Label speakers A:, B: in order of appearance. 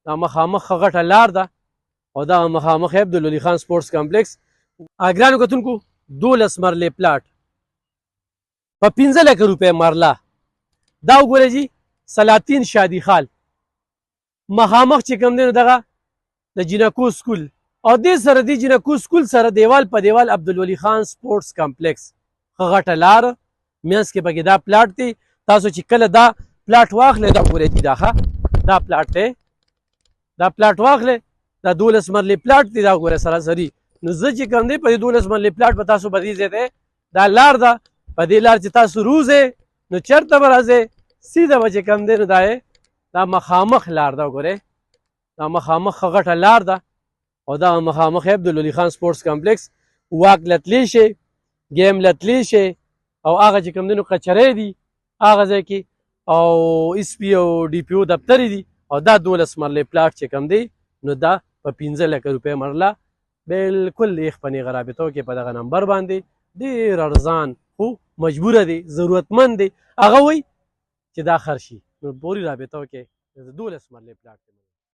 A: دا مخامخ غټه لار ده او دغه مخامخ عبدالولي خان سپورټس کمپلیکس. ګرانو کتونکو 12 مرلې پلاټ په 15 لکه روپۍ مرله. دا وګورئ جي سلاطین شادي خال مخامخ چې کوم دی نو دغه د جنکو سکول او دې سره دې جنکو سکول سره دیوال په دیوال عبدالولي خان سپورټس کمپلیکس ښه غټه لار منځ کې پکې دا پلاټ دی. تاسو چې کله دا پلاټ واخلئ دا وګورئ جي دا پلاټ دی دا پلاټ واخلئ دا 12 مرلې پلاټ دی. دا وګورئ سراسري نو زه چې کوم دی په دې 12 مرلې پلاټ به تاسو به دې ځای دی دا لار ده په دې لار چې تاسو روزئ نو چېرته به راځئ سیده به چې کوم دی نو دا مخامخ لار ده. وګورئ دا مخامخ ښه غټه لار ده او دا مخامخ عبدالولي خان سپورټس کمپلیکس. واک لتلی شي ګیم لتلی شي او هغه چې کوم دی نو کچرۍ دي هغه ځای کې او اس پي او ډي پي او دفتر دي او دا 12 مرلې پلاټ چې کوم دی نو دا په 15 لکه روپۍ مرله بالکل یخ په نیغه رابطو کې په دغه نمبر باندې ډېر ارزان خو مجبوره دی ضرورتمند دی هغه وایي چې دا خرڅ شي نو پورې رابطو کې 12 مرلې پلاټ